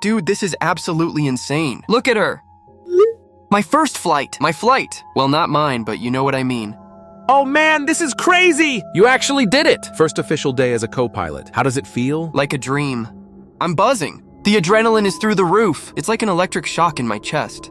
Dude, this is absolutely insane. Look at her. My first flight. My flight. Well, not mine, but you know what I mean. Oh man, this is crazy! You actually did it! First official day as a co-pilot. How does it feel? Like a dream. I'm buzzing. The adrenaline is through the roof. It's like an electric shock in my chest.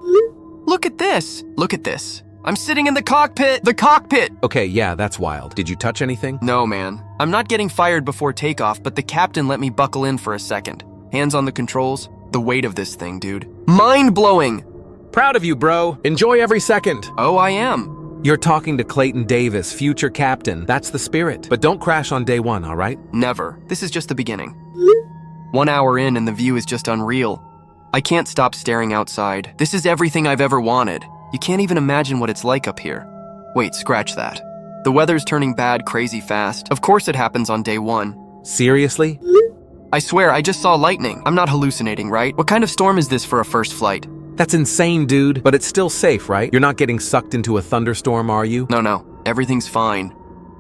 Look at this. Look at this. I'm sitting in the cockpit. The cockpit! Okay, yeah, that's wild. Did you touch anything? No, man. I'm not getting fired before takeoff, but the captain let me buckle in for a second. Hands on the controls. The weight of this thing, dude. Mind-blowing! Proud of you, bro. Enjoy every second. Oh, I am. You're talking to Clayton Davis, future captain. That's the spirit. But don't crash on day one, all right? Never. This is just the beginning. 1 hour in and the view is just unreal. I can't stop staring outside. This is everything I've ever wanted. You can't even imagine what it's like up here. Wait, scratch that. The weather's turning bad crazy fast. Of course it happens on day one. Seriously? I swear, I just saw lightning. I'm not hallucinating, right? What kind of storm is this for a first flight? That's insane, dude. But it's still safe, right? You're not getting sucked into a thunderstorm, are you? No. Everything's fine.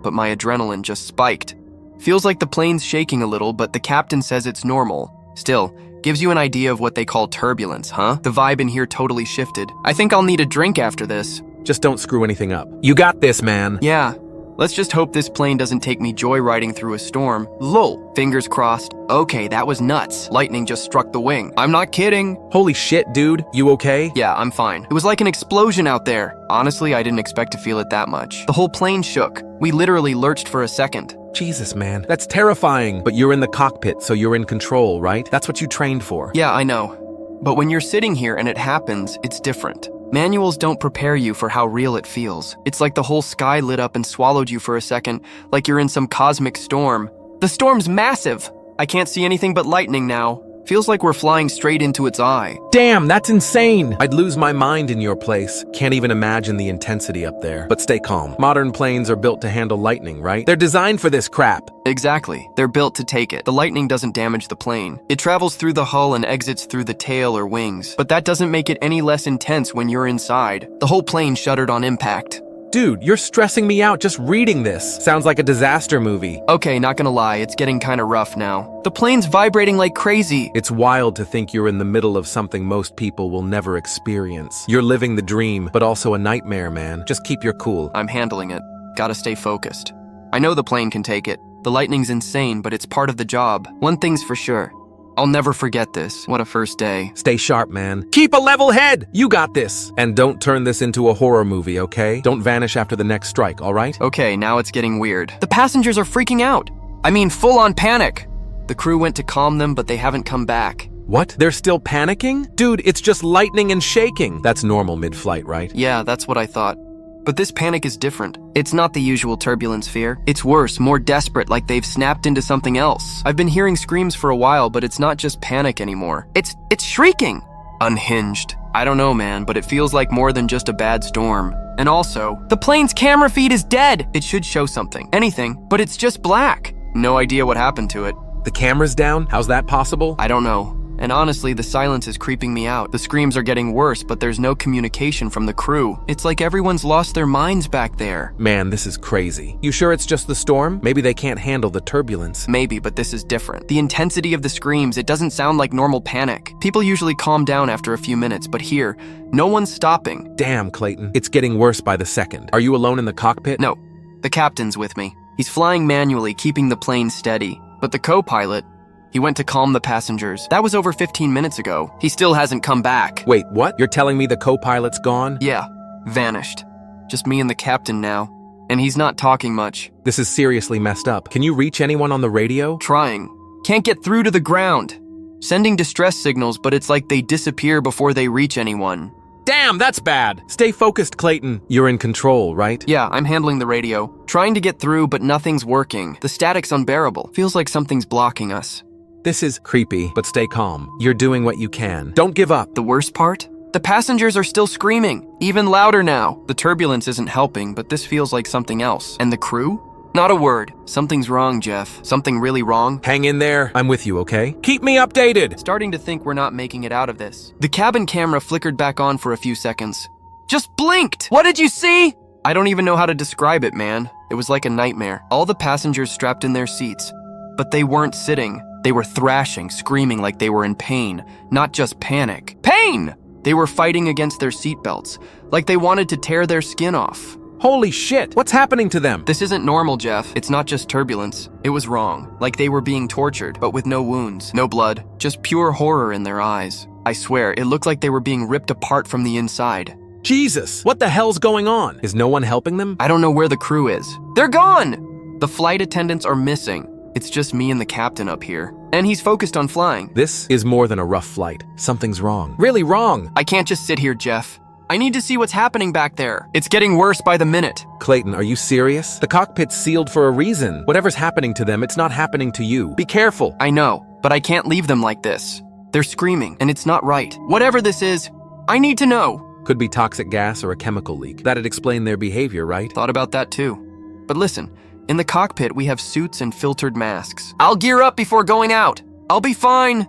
But my adrenaline just spiked. Feels like the plane's shaking a little, but the captain says it's normal. Still, gives you an idea of what they call turbulence, huh? The vibe in here totally shifted. I think I'll need a drink after this. Just don't screw anything up. You got this, man. Yeah. Let's just hope this plane doesn't take me joyriding through a storm. Lol. Fingers crossed. Okay, that was nuts. Lightning just struck the wing. I'm not kidding. Holy shit, dude. You okay? Yeah, I'm fine. It was like an explosion out there. Honestly, I didn't expect to feel it that much. The whole plane shook. We literally lurched for a second. Jesus, man. That's terrifying. But you're in the cockpit, so you're in control, right? That's what you trained for. Yeah, I know. But when you're sitting here and it happens, it's different. Manuals don't prepare you for how real it feels. It's like the whole sky lit up and swallowed you for a second, like you're in some cosmic storm. The storm's massive. I can't see anything but lightning now. Feels like we're flying straight into its eye. Damn, that's insane. I'd lose my mind in your place. Can't even imagine the intensity up there. But stay calm. Modern planes are built to handle lightning, right? They're designed for this crap. Exactly. They're built to take it. The lightning doesn't damage the plane. It travels through the hull and exits through the tail or wings. But that doesn't make it any less intense when you're inside. The whole plane shuddered on impact. Dude, you're stressing me out just reading this. Sounds like a disaster movie. Okay, not gonna lie, it's getting kinda rough now. The plane's vibrating like crazy. It's wild to think you're in the middle of something most people will never experience. You're living the dream, but also a nightmare, man. Just keep your cool. I'm handling it. Gotta stay focused. I know the plane can take it. The lightning's insane, but it's part of the job. One thing's for sure. I'll never forget this. What a first day. Stay sharp, man. Keep a level head! You got this. And don't turn this into a horror movie, okay? Don't vanish after the next strike, all right? Okay, now it's getting weird. The passengers are freaking out. I mean, full-on panic. The crew went to calm them, but they haven't come back. What? They're still panicking? Dude, it's just lightning and shaking. That's normal mid-flight, right? Yeah, that's what I thought. But this panic is different. It's not the usual turbulence fear. It's worse, more desperate, like they've snapped into something else. I've been hearing screams for a while, but it's not just panic anymore. It's shrieking. Unhinged. I don't know, man, but it feels like more than just a bad storm. And also, the plane's camera feed is dead. It should show something. Anything, but it's just black. No idea what happened to it. The camera's down? How's that possible? I don't know. And honestly, the silence is creeping me out. The screams are getting worse, but there's no communication from the crew. It's like everyone's lost their minds back there. Man, this is crazy. You sure it's just the storm? Maybe they can't handle the turbulence. Maybe, but this is different. The intensity of the screams, it doesn't sound like normal panic. People usually calm down after a few minutes, but here, no one's stopping. Damn, Clayton. It's getting worse by the second. Are you alone in the cockpit? No, the captain's with me. He's flying manually, keeping the plane steady. But the co-pilot, he went to calm the passengers. That was over 15 minutes ago. He still hasn't come back. Wait, what? You're telling me the co-pilot's gone? Yeah, vanished. Just me and the captain now. And he's not talking much. This is seriously messed up. Can you reach anyone on the radio? Trying. Can't get through to the ground. Sending distress signals, but it's like they disappear before they reach anyone. Damn, that's bad. Stay focused, Clayton. You're in control, right? Yeah, I'm handling the radio. Trying to get through, but nothing's working. The static's unbearable. Feels like something's blocking us. This is creepy, but stay calm. You're doing what you can. Don't give up. The worst part? The passengers are still screaming, even louder now. The turbulence isn't helping, but this feels like something else. And the crew? Not a word. Something's wrong, Jeff. Something really wrong. Hang in there. I'm with you, okay? Keep me updated. Starting to think we're not making it out of this. The cabin camera flickered back on for a few seconds. Just blinked! What did you see? I don't even know how to describe it, man. It was like a nightmare. All the passengers strapped in their seats, but they weren't sitting. They were thrashing, screaming like they were in pain, not just panic. Pain! They were fighting against their seatbelts, like they wanted to tear their skin off. Holy shit, what's happening to them? This isn't normal, Jeff. It's not just turbulence. It was wrong. Like they were being tortured, but with no wounds, no blood, just pure horror in their eyes. I swear, it looked like they were being ripped apart from the inside. Jesus, what the hell's going on? Is no one helping them? I don't know where the crew is. They're gone! The flight attendants are missing. It's just me and the captain up here. And he's focused on flying. This is more than a rough flight. Something's wrong. Really wrong. I can't just sit here, Jeff. I need to see what's happening back there. It's getting worse by the minute. Clayton, are you serious? The cockpit's sealed for a reason. Whatever's happening to them, it's not happening to you. Be careful. I know, but I can't leave them like this. They're screaming, and it's not right. Whatever this is, I need to know. Could be toxic gas or a chemical leak. That'd explain their behavior, right? Thought about that too. But listen, in the cockpit we have suits and filtered masks. I'll gear up before going out. I'll be fine.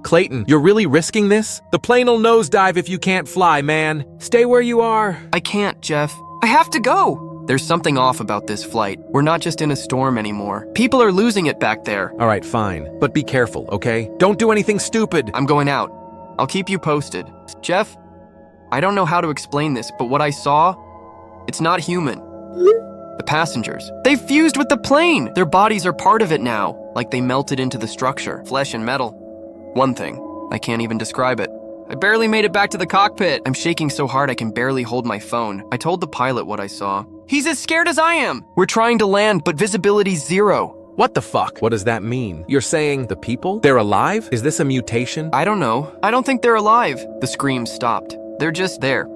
Clayton, you're really risking this? The plane'll nosedive if you can't fly, man. Stay where you are. I can't, Jeff. I have to go. There's something off about this flight. We're not just in a storm anymore. People are losing it back there. All right, fine. But be careful, okay? Don't do anything stupid. I'm going out. I'll keep you posted. Jeff, I don't know how to explain this, but what I saw, it's not human. The passengers, they've fused with the plane. Their bodies are part of it now, like they melted into the structure, flesh and metal. One thing, I can't even describe it. I barely made it back to the cockpit. I'm shaking so hard I can barely hold my phone. I told the pilot what I saw. He's as scared as I am. We're trying to land, but visibility's 0. What the fuck? What does that mean? You're saying the people? They're alive? Is this a mutation? I don't know. I don't think they're alive. The screams stopped. They're just there,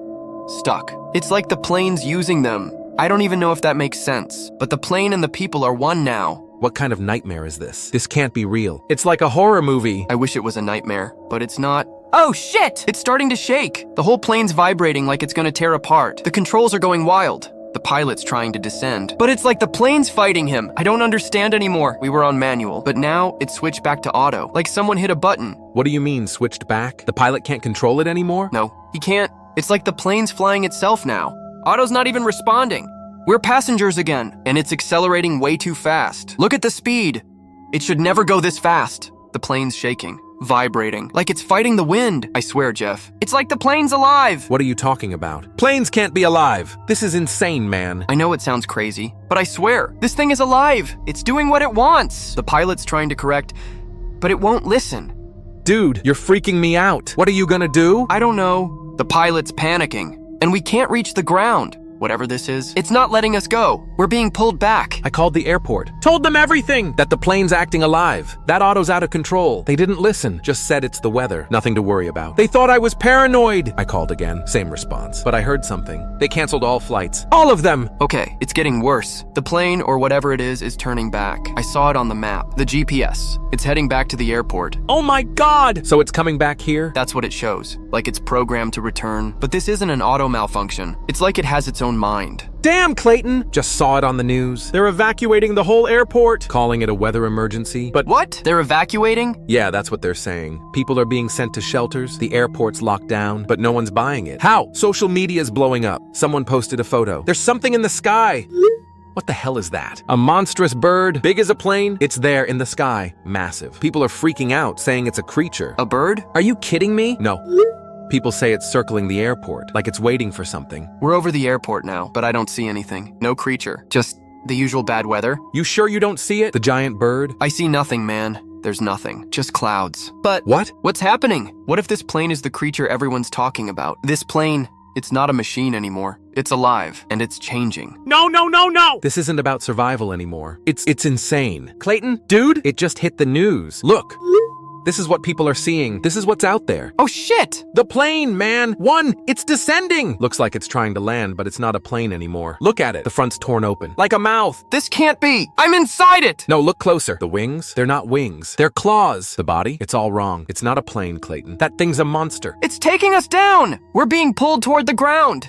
stuck. It's like the plane's using them. I don't even know if that makes sense, but the plane and the people are one now. What kind of nightmare is this? This can't be real. It's like a horror movie. I wish it was a nightmare, but it's not. Oh shit! It's starting to shake. The whole plane's vibrating like it's gonna tear apart. The controls are going wild. The pilot's trying to descend. But it's like the plane's fighting him. I don't understand anymore. We were on manual, but now it's switched back to auto, like someone hit a button. What do you mean, switched back? The pilot can't control it anymore? No, he can't. It's like the plane's flying itself now. Auto's not even responding. We're passengers again, and it's accelerating way too fast. Look at the speed. It should never go this fast. The plane's shaking, vibrating, like it's fighting the wind. I swear, Jeff. It's like the plane's alive. What are you talking about? Planes can't be alive. This is insane, man. I know it sounds crazy, but I swear, this thing is alive. It's doing what it wants. The pilot's trying to correct, but it won't listen. Dude, you're freaking me out. What are you gonna do? I don't know. The pilot's panicking, and we can't reach the ground. Whatever this is, it's not letting us go. We're being pulled back. I called the airport. Told them everything! That the plane's acting alive. That auto's out of control. They didn't listen. Just said it's the weather. Nothing to worry about. They thought I was paranoid. I called again. Same response. But I heard something. They canceled all flights. All of them! Okay, it's getting worse. The plane, or whatever it is turning back. I saw it on the map. The GPS. It's heading back to the airport. Oh my god! So it's coming back here? That's what it shows. Like it's programmed to return. But this isn't an auto malfunction. It's like it has its own mind. Damn, Clayton! Just saw it on the news. They're evacuating the whole airport. Calling it a weather emergency. But what? They're evacuating? Yeah, that's what they're saying. People are being sent to shelters. The airport's locked down, but no one's buying it. How? Social media's blowing up. Someone posted a photo. There's something in the sky. What the hell is that? A monstrous bird, big as a plane? It's there in the sky, massive. People are freaking out, saying it's a creature. A bird? Are you kidding me? No. People say it's circling the airport, like it's waiting for something. We're over the airport now, but I don't see anything. No creature. Just the usual bad weather. You sure you don't see it? The giant bird? I see nothing, man. There's nothing. Just clouds. But what? What's happening? What if this plane is the creature everyone's talking about? This plane, it's not a machine anymore. It's alive, and it's changing. No! This isn't about survival anymore. It's insane. Clayton, dude, it just hit the news. Look. This is what people are seeing. This is what's out there. Oh shit! The plane, man! It's descending! Looks like it's trying to land, but it's not a plane anymore. Look at it. The front's torn open. Like a mouth. This can't be! I'm inside it! No, look closer. The wings? They're not wings. They're claws. The body? It's all wrong. It's not a plane, Clayton. That thing's a monster. It's taking us down! We're being pulled toward the ground.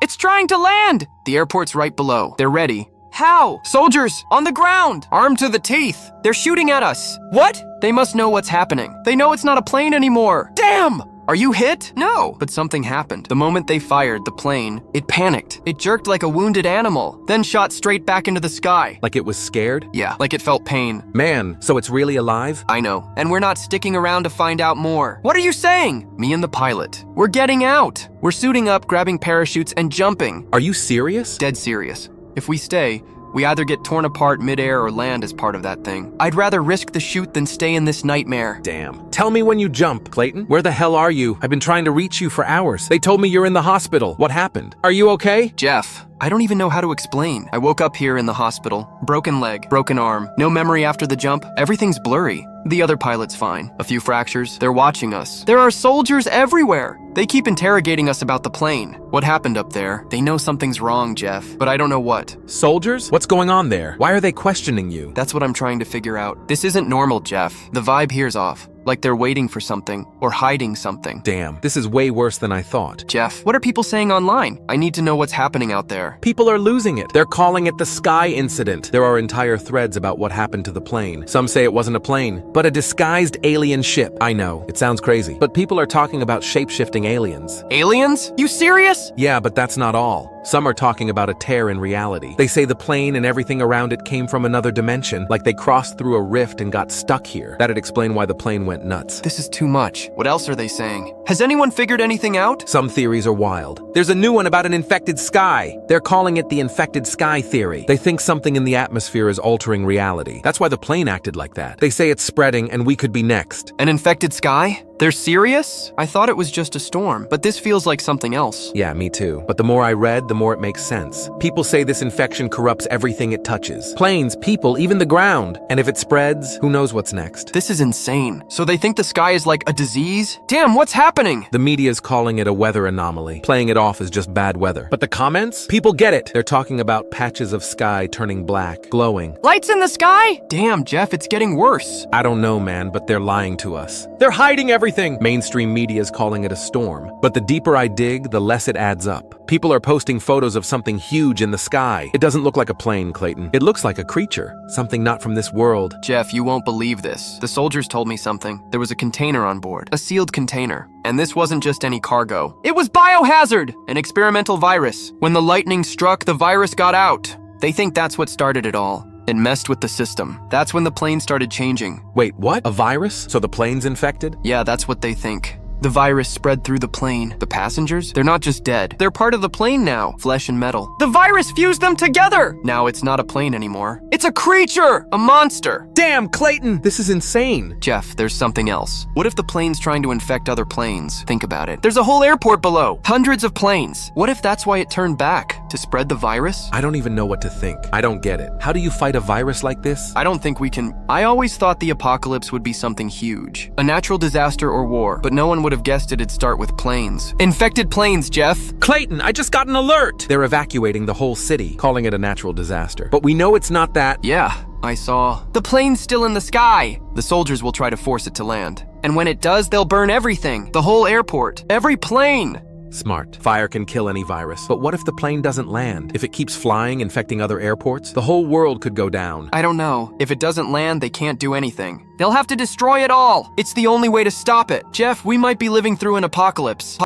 It's trying to land! The airport's right below. They're ready. How? Soldiers, on the ground, armed to the teeth. They're shooting at us. What? They must know what's happening. They know it's not a plane anymore. Damn! Are you hit? No. But something happened. The moment they fired the plane, it panicked. It jerked like a wounded animal, then shot straight back into the sky. Like it was scared? Yeah, like it felt pain. Man, so it's really alive? I know. And we're not sticking around to find out more. What are you saying? Me and the pilot. We're getting out. We're suiting up, grabbing parachutes, and jumping. Are you serious? Dead serious. If we stay, we either get torn apart midair or land as part of that thing. I'd rather risk the shoot than stay in this nightmare. Damn. Tell me when you jump, Clayton. Where the hell are you? I've been trying to reach you for hours. They told me you're in the hospital. What happened? Are you okay? Jeff, I don't even know how to explain. I woke up here in the hospital. Broken leg, broken arm, no memory after the jump. Everything's blurry. The other pilot's fine. A few fractures. They're watching us. There are soldiers everywhere. They keep interrogating us about the plane. What happened up there? They know something's wrong, Jeff, but I don't know what. Soldiers? What's going on there? Why are they questioning you? That's what I'm trying to figure out. This isn't normal, Jeff. The vibe here's off. Like they're waiting for something or hiding something. Damn, this is way worse than I thought. Jeff, what are people saying online? I need to know what's happening out there. People are losing it. They're calling it the Sky Incident. There are entire threads about what happened to the plane. Some say it wasn't a plane, but a disguised alien ship. I know, it sounds crazy, but people are talking about shape-shifting aliens. Aliens? You serious? Yeah, but that's not all. Some are talking about a tear in reality. They say the plane and everything around it came from another dimension, like they crossed through a rift and got stuck here. That'd explain why the plane went nuts. This is too much. What else are they saying? Has anyone figured anything out? Some theories are wild. There's a new one about an infected sky. They're calling it the infected sky theory. They think something in the atmosphere is altering reality. That's why the plane acted like that. They say it's spreading and we could be next. An infected sky? They're serious? I thought it was just a storm, but this feels like something else. Yeah, me too. But the more I read, the more it makes sense. People say this infection corrupts everything it touches. Planes, people, even the ground. And if it spreads, who knows what's next? This is insane. So they think the sky is like a disease? Damn, what's happening? The media's calling it a weather anomaly, playing it off as just bad weather. But the comments? People get it. They're talking about patches of sky turning black, glowing. Lights in the sky? Damn, Jeff, it's getting worse. I don't know, man, but they're lying to us. They're hiding everything. Mainstream media is calling it a storm. But the deeper I dig, the less it adds up. People are posting photos of something huge in the sky. It doesn't look like a plane, Clayton. It looks like a creature. Something not from this world. Jeff, you won't believe this. The soldiers told me something. There was a container on board. A sealed container. And this wasn't just any cargo. It was biohazard! An experimental virus. When the lightning struck, the virus got out. They think that's what started it all. It messed with the system. That's when the plane started changing. Wait, what? A virus? So the plane's infected? Yeah, that's what they think. The virus spread through the plane. The passengers? They're not just dead. They're part of the plane now. Flesh and metal. The virus fused them together! Now it's not a plane anymore. It's a creature! A monster! Damn, Clayton! This is insane. Jeff, there's something else. What if the plane's trying to infect other planes? Think about it. There's a whole airport below. Hundreds of planes. What if that's why it turned back? To spread the virus? I don't even know what to think. I don't get it. How do you fight a virus like this? I don't think we can. I always thought the apocalypse would be something huge. A natural disaster or war, but no one would have guessed it'd start with planes. Infected planes, Jeff. Clayton, I just got an alert! They're evacuating the whole city, calling it a natural disaster. But we know it's not that. Yeah, I saw. The plane's still in the sky. The soldiers will try to force it to land. And when it does, they'll burn everything. The whole airport. Every plane. Smart. Fire can kill any virus. But what if the plane doesn't land? If it keeps flying, infecting other airports, the whole world could go down. I don't know. If it doesn't land, they can't do anything. They'll have to destroy it all. It's the only way to stop it. Jeff, we might be living through an apocalypse.